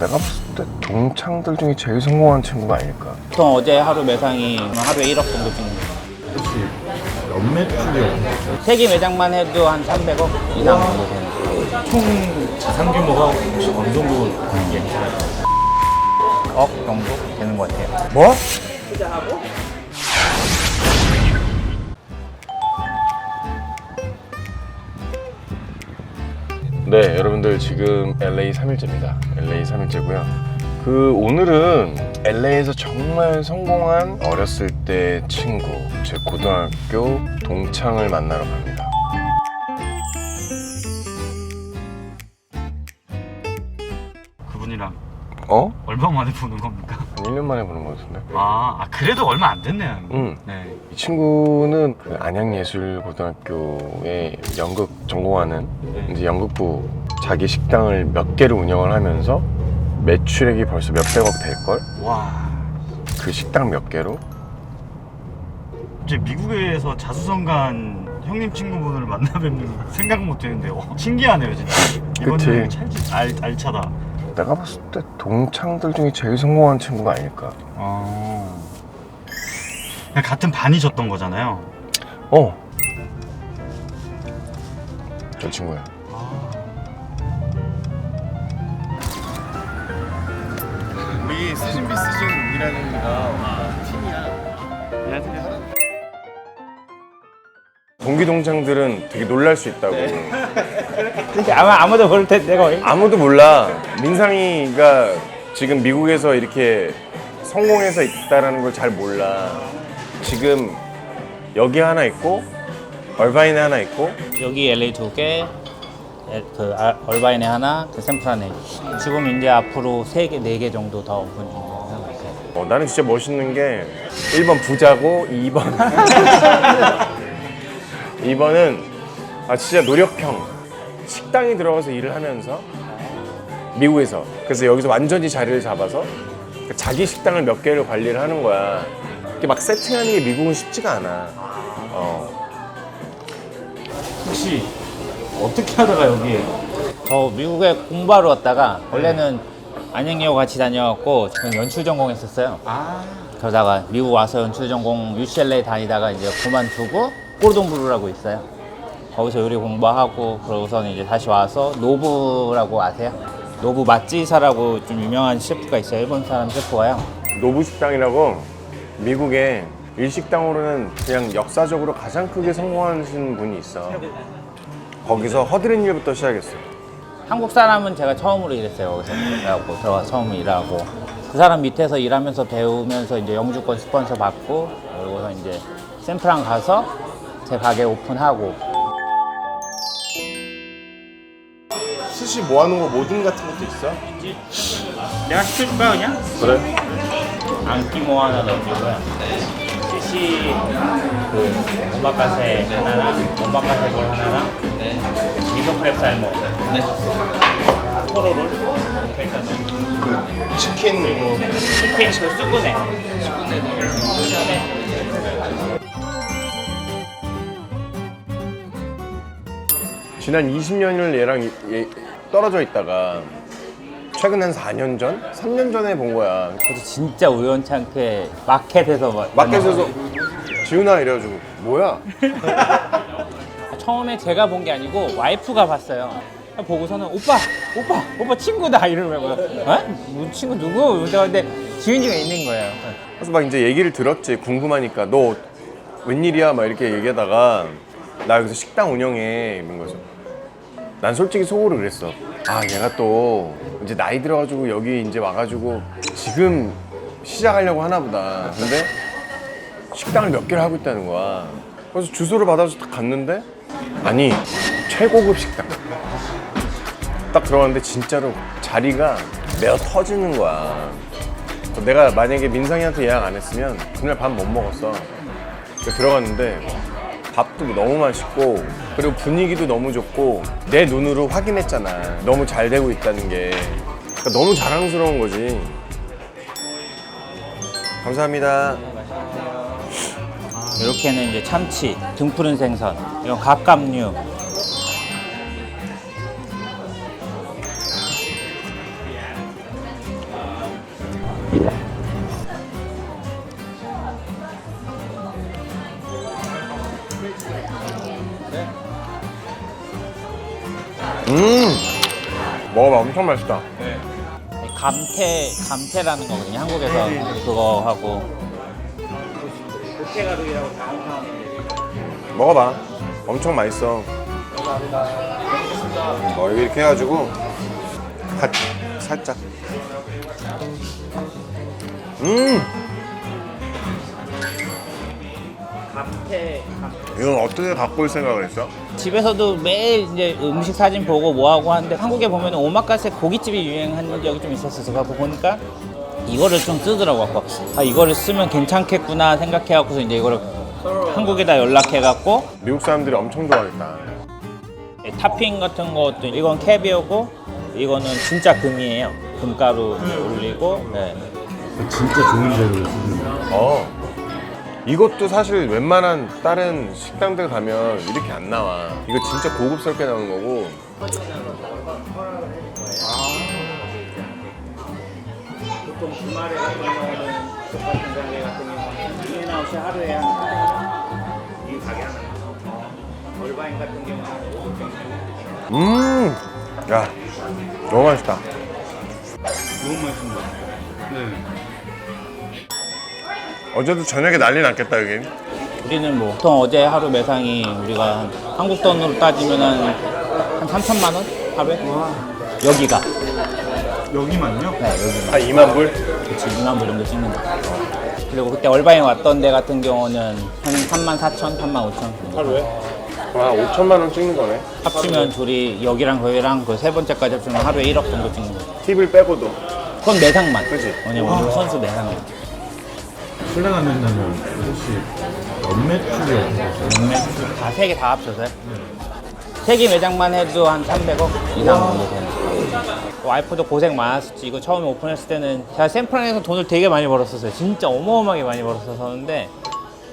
내가 봤을 때 동창들 중에 제일 성공한 친구가 아닐까. 보통 어제 하루 매상이 하루에 1억 정도 찍는 거예요. 혹시 연 매출이 세개 매장만 해도 한 300억 이상 정도 되는 거예요. 총 자산 규모가 혹시 어느 정도 되는 게 있나요? 1억 정도 되는 것 같아요. 뭐? 네, 여러분들 지금 LA 3일째입니다. LA 3일째고요. 오늘은 LA에서 정말 성공한 어렸을 때 친구, 제 고등학교 동창을 만나러 갑니다. 그분이랑 어? 얼마 만에 보는 겁니까? 한 1년 만에 보는 것 같은데? 그래도 얼마 안 됐네요. 응. 네. 이 친구는 그 안양예술고등학교에 연극 전공하는 이제 연극부 자기 식당을 몇 개를 운영을 하면서 매출액이 벌써 몇백억 될걸? 와. 그 식당 몇 개로? 이제 미국에서 자수성가한 형님 친구분을 만나 뵙는 생각 못 했는데요. 신기하네요, 진짜. 이번에 그치. 알차다. 내가 봤을 때 동창들 중에 제일 성공한 친구가 아닐까. 그냥 같은 반이셨던 거잖아요. 저 친구야. 우리 시즌 비 시즌이라는 팀이야. 동기 동창들은 되게 놀랄 수 있다고. 아무도 모를 텐데 거의. 아무도 몰라. 민상이가 지금 미국에서 이렇게 성공해서 있다라는 걸 잘 몰라. 지금 여기 하나 있고 얼바인에 하나 있고 여기 LA 2개, 얼바인에 하나, 샌프란에. 지금 이제 앞으로 3개, 4개 정도 더 오픈 하고 있어요. 나는 진짜 멋있는 게 1번 부자고 2번 2번은 진짜 노력형 식당에 들어가서 일을 하면서 미국에서 그래서 여기서 완전히 자리를 잡아서 자기 식당을 몇 개를 관리를 하는 거야. 이렇게 막 세팅하는 게 미국은 쉽지가 않아. 혹시 어떻게 하다가 여기에? 저 미국에 공부하러 왔다가 원래는 안양여고 같이 다녀갖고 저는 연출 전공했었어요. 그러다가 미국 와서 연출 전공 UCLA 다니다가 이제 그만두고 꼬르동부르라고 있어요. 거기서 요리 공부하고 그러고서는 이제 다시 와서 노부라고 아세요? 노부 마찌사라고 좀 유명한 셰프가 있어요. 일본 사람 셰프가요. 노부 식당이라고 미국에 일식당으로는 그냥 역사적으로 가장 크게 성공하신 분이 있어. 거기서 허드렛 일부터 시작했어. 한국 사람은 제가 처음으로 일했어요. 거기서 일하고 들어가서 처음 일하고 그 사람 밑에서 일하면서 배우면서 이제 영주권 스폰서 받고 그러고서 이제 샌프란 가서 제 가게 오픈하고. 스시 모아놓은 거 모든 같은 것도 있어? 내가 시켜줄까 그냥? 그래? 안기 뭐 하나 넣어주고요. 스시 그 오마카세 하나랑 오마카세 볼 하나랑 미소 크랩 살모. 포로롤 이렇게 해서 치킨 뭐 치킨 그 쑥구네. 지난 20년을 얘랑 떨어져 있다가 최근 한 4년 전? 3년 전에 본 거야. 그래서 진짜 우연찮게 마켓에서 마켓에서 지훈아 이래가지고 뭐야? 처음에 제가 본 게 아니고 와이프가 봤어요. 보고서는 오빠 친구다 이러면 뭐 친구 누구? 근데 지훈이가 있는 거예요. 그래서 막 이제 얘기를 들었지. 궁금하니까 너 웬일이야? 막 이렇게 얘기하다가 나 여기서 식당 운영해 이런 거죠. 난 솔직히 속으로 그랬어. 얘가 또 이제 나이 들어가지고 여기 이제 와가지고 지금 시작하려고 하나 보다. 근데 식당을 몇 개를 하고 있다는 거야. 그래서 주소를 받아서 딱 갔는데 아니 최고급 식당 딱 들어갔는데 진짜로 자리가 메어 터지는 거야. 내가 만약에 민상이한테 예약 안 했으면 그날 밥 못 먹었어. 그래서 들어갔는데 밥도 너무 맛있고 그리고 분위기도 너무 좋고 내 눈으로 확인했잖아. 너무 잘 되고 있다는 게. 그러니까 너무 자랑스러운 거지. 감사합니다. 이렇게는 이제 참치, 등푸른 생선, 이런 갑각류. 먹어봐. 엄청 맛있다. 감태라는 거거든요. 한국에서 그거 하고. 고태가루이라고 먹어봐. 엄청 맛있어. 여기 이렇게 해가지고 살짝. 이건 어떻게 갖고 올 생각을 했어? 집에서도 매일 이제 음식 사진 보고 뭐 하고 하는데 한국에 보면 오마카세 고깃집이 유행한 적이 좀 있었어서 갖고 보니까 이거를 좀 쓰더라고. 갖고 아 이거를 쓰면 괜찮겠구나 생각해갖고서 이제 이거를 한국에다 연락해갖고 미국 사람들이 엄청 좋아하겠다. 타핑 같은 것도 이건 캐비어고 이거는 진짜 금이에요. 금가루 올리고. 네. 진짜 좋은 재료를 쓰는 이것도 사실 웬만한 다른 식당들 가면 이렇게 안 나와. 이거 진짜 고급스럽게 나오는 거고. 보통 주말에 같은 경우는 똑같은 가게 같은 경우는 인앤아웃이 하루에 이 가게 하나. 얼바인 같은 경우는 야, 너무 맛있다. 너무 맛있습니다. 네. 어제도 저녁에 난리 났겠다 여기. 우리는 뭐 보통 어제 하루 매상이 우리가 한국 돈으로 따지면 한 3천만 원 하루에? 여기가. 여기만요? 네, 여기가. 한 2만 불? 그치, 2만 불 정도 찍는 거. 그리고 그때 얼바인 왔던 데 같은 경우는 한 3만 4천, 3만 5천. 하루에? 아, 5천만 원 찍는 거네. 합치면 둘이 여기랑 거기랑 그 세 번째까지 합치면 하루에 1억 정도 찍는 거. 팁을 빼고도. 그건 매상만. 그치? 왜냐면 우리 선수 매상만. 실례가 안 된다면 혹시 연매출이 매출 다 세 개 다 합쳐서요? 세 개 매장만 해도 한 300억 이상 정도 되는. 와이프도 고생 많았었지. 이거 처음에 오픈했을 때는 제가 샌프란에서 돈을 되게 많이 벌었었어요. 진짜 어마어마하게 많이 벌었었는데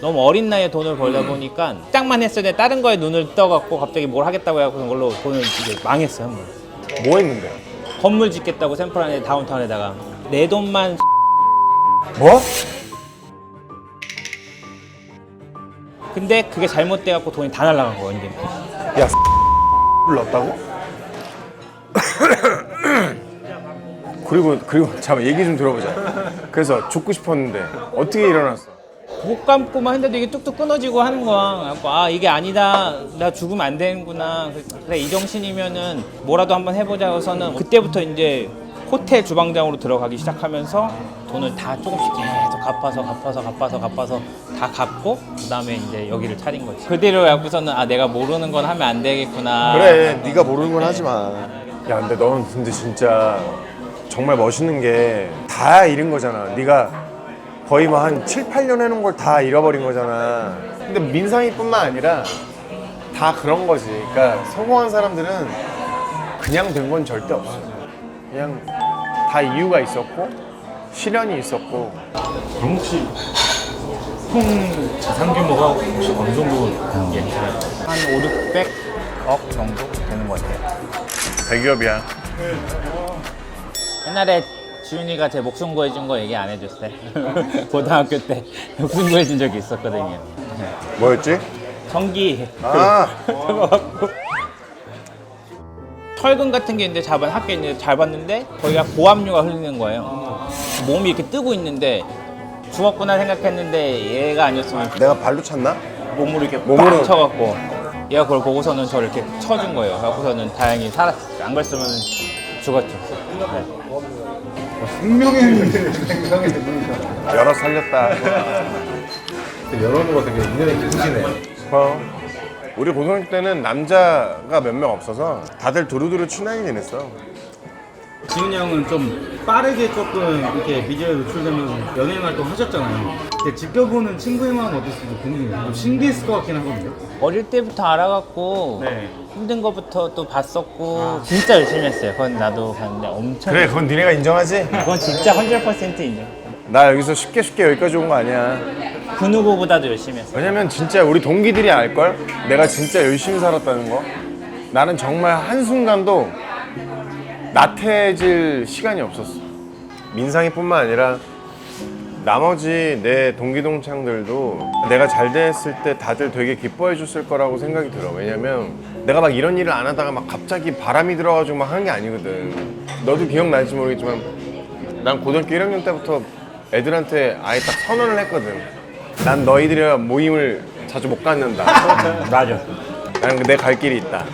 너무 어린 나이에 돈을 벌다 보니까 시작만 했을 때 다른 거에 눈을 떠갖고 갑자기 뭘 하겠다고 해갖고 그걸로 돈을 이제 망했어요. 한 번. 뭐 했는데? 건물 짓겠다고 샌프란의 다운타운에다가 내 돈만 뭐? 근데 그게 잘못돼갖고 돈이 다 날라간 거예요. 완전. 야, 불렀다고? 그리고 잠깐 얘기 좀 들어보자. 그래서 죽고 싶었는데 어떻게 일어났어? 못 감고만 했는데도 이게 뚝뚝 끊어지고 하는 거야. 그래갖고 아 이게 아니다. 나 죽으면 안 되는구나. 그래 이 정신이면은 뭐라도 한번 해보자 해서는 그때부터 이제 호텔 주방장으로 들어가기 시작하면서 돈을 다 조금씩 계속 갚아서 다 갚고 그다음에 이제 여기를 차린 거지. 그대로 해갖고서는 아 내가 모르는 건 하면 안 되겠구나. 그래, 네가 모르는 건 하지 마. 야, 근데 넌 근데 진짜 정말 멋있는 게 다 잃은 거잖아. 네가 거의 뭐 한 7, 8년 해놓은 걸 다 잃어버린 거잖아. 근데 민상이뿐만 아니라 다 그런 거지. 그러니까 성공한 사람들은 그냥 된 건 절대 없어. 그냥 다 이유가 있었고 시련이 있었고. 그럼 혹시 총 자산 규모가 혹시 어느 정도 예상해요? 한 5, 600억 정도 되는 것 같아요. 대기업이야. 옛날에 지훈이가 제 목숨 구해준 거 얘기 안 해줬을 때 고등학교 때 목숨 구해준 적이 있었거든요. 뭐였지? 전기 아, 철근 같은 게 이제 학교에 이제 잘 봤는데 거기가 고압류가 흘리는 거예요. 몸이 이렇게 뜨고 있는데 죽었구나 생각했는데 얘가 아니었으면 내가 발로 찼나? 몸으로 이렇게 몸으로. 빡 쳐갖고 얘가 그걸 보고서는 저를 이렇게 쳐준 거예요. 그래서는 다행히 살았어요. 안 그랬으면 죽었죠. 네. 생명의 생명의 대문이다. 열어 살렸다. 여러모가 되게 인연이 깊으시네요. 우리 고등학교 때는 남자가 몇 명 없어서 다들 두루두루 친하게 지냈어. 지훈이 형은 좀 빠르게 조금 이렇게 미디어에 노출되면서 연예인 활동 하셨잖아요. 근데 지켜보는 친구의 마음 어땠을지 궁금해요. 좀 신기했을 것 같긴 하거든요. 어릴 때부터 알아갖고 네. 힘든 것부터 또 봤었고 진짜 열심히 했어요. 그건 나도 봤는데 엄청 그래, 그건 니네가 인정하지? 그건 진짜 100% 인정. 나 여기서 쉽게 여기까지 온 거 아니야. 그 누구보다도 열심히 했어. 왜냐면 진짜 우리 동기들이 알걸? 내가 진짜 열심히 살았다는 거. 나는 정말 한순간도 나태해질 시간이 없었어. 민상이뿐만 아니라 나머지 내 동기동창들도 내가 잘 됐을 때 다들 되게 기뻐해 줬을 거라고 생각이 들어. 왜냐면 내가 막 이런 일을 안 하다가 막 갑자기 바람이 들어가지고 막 하는 게 아니거든. 너도 기억날지 모르겠지만 난 고등학교 1학년 때부터 애들한테 아예 딱 선언을 했거든. 난 너희들이랑 모임을 자주 못 갖는다. 맞아. 나는 내 갈 길이 있다.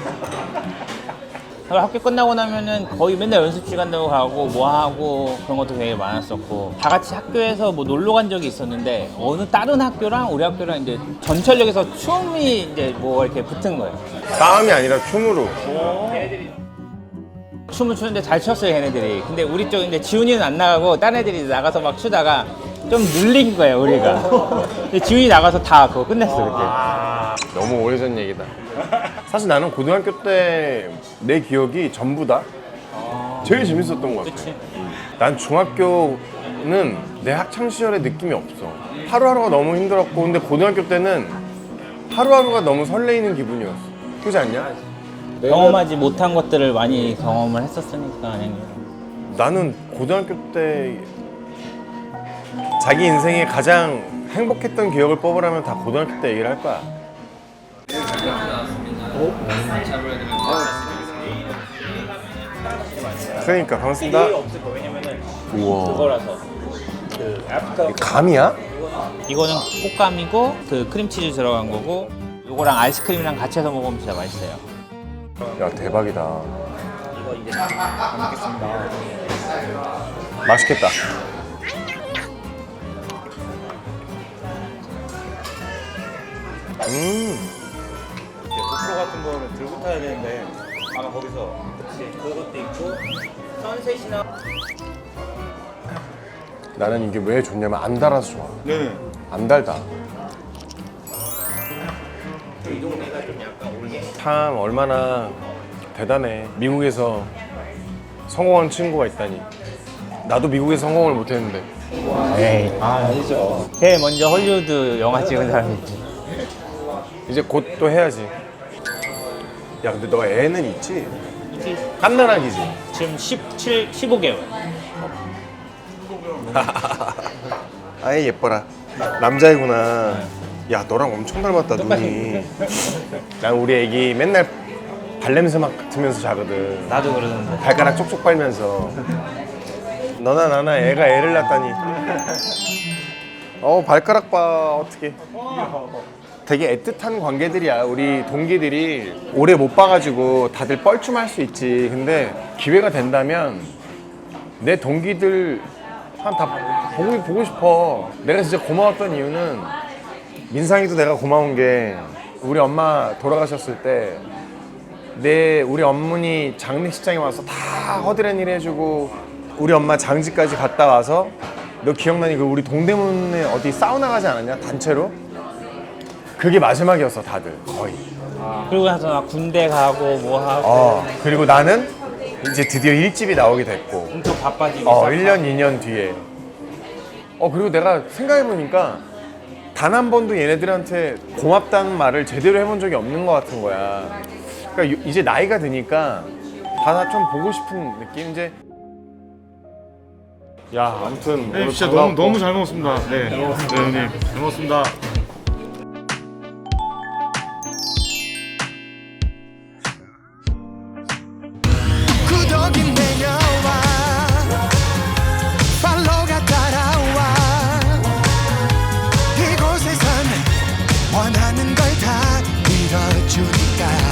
학교 끝나고 나면은 거의 맨날 연습 시간도 가고 뭐 하고 그런 것도 되게 많았었고 다 같이 학교에서 뭐 놀러 간 적이 있었는데 어느 다른 학교랑 우리 학교랑 이제 전철역에서 춤이 이제 뭐 이렇게 붙은 거예요. 싸움이 아니라 춤으로. 춤을 추는데 잘 췄어요, 걔네들이. 근데 우리 쪽 이제 지훈이는 안 나가고 딴 애들이 나가서 막 추다가 좀 눌린 거예요, 우리가. 근데 지훈이 나가서 다 그거 끝냈어, 그때. 너무 오래전 얘기다. 사실 나는 고등학교 때 내 기억이 전부 다 제일 재밌었던 것 같아. 그치. 난 중학교는 내 학창 시절의 느낌이 없어. 하루하루가 너무 힘들었고, 근데 고등학교 때는 하루하루가 너무 설레이는 기분이었어. 그렇지 않냐? 경험하지 못한 것들을 많이 경험을 했었으니까. 나는 고등학교 때 자기 인생에 가장 행복했던 기억을 뽑으라면 다 고등학교 때 얘기를 할 거야. 그러니까 반갑습니다. 왜냐면은 우와. 그거라서 그 애프터 감이야? 이거는 꽃감이고 그 크림치즈 들어간 거고 요거랑 아이스크림이랑 같이 해서 먹으면 진짜 맛있어요. 야 대박이다. 이거 이제 잘 먹겠습니다. 맛있겠다. 고프로 같은 거를 들고 타야 되는데 아마 거기서 그치, 그것도 있고 선셋이나 나는 이게 왜 좋냐면 안 달아서 좋아. 네. 안 달다. 이 동네가 좀 약간 올게 참 얼마나 대단해. 미국에서 성공한 친구가 있다니. 나도 미국에서 성공을 못했는데. 에이 아니죠. 제일 먼저 헐리우드 영화 찍은 사람이지. 이제 곧 또 해야지. 야 근데 너 애는 있지? 이게 갓난아기지? 지금 15개월. 아예 예뻐라. 남자이구나. 야 너랑 엄청 닮았다 눈이. 난 우리 애기 맨날 발냄새 맡으면서 자거든. 나도 그러는데. 발가락 쪽쪽 빨면서. 너나 나나 애가 애를 낳다니. 발가락 봐 어떻게. 되게 애틋한 관계들이야. 우리 동기들이 오래 못 봐가지고 다들 뻘쭘할 수 있지. 근데 기회가 된다면 내 동기들 한 다 보고 싶어. 내가 진짜 고마웠던 이유는 민상이도 내가 고마운 게 우리 엄마 돌아가셨을 때 우리 어머니 장례식장에 와서 다 허드렛 일 해주고 우리 엄마 장지까지 갔다 와서 너 기억나니? 그 우리 동대문에 어디 사우나 가지 않았냐? 단체로? 그게 마지막이었어 다들 거의. 그리고 나서 나 군대 가고 뭐 하고 그리고 나는 이제 드디어 1집이 나오게 됐고 엄청 바빠지고 1년 2년 뒤에 그리고 내가 생각해보니까 단 한 번도 얘네들한테 고맙다는 말을 제대로 해본 적이 없는 것 같은 거야. 그러니까 이제 나이가 드니까 다 좀 보고 싶은 느낌. 이제 야 아무튼 네, 오늘 진짜 반갑고. 너무 잘 먹었습니다. 네, 네 형님 잘 먹었습니다. 구독이 내려와 팔로우가 따라와 이곳에선 원하는 걸 다 밀어주니까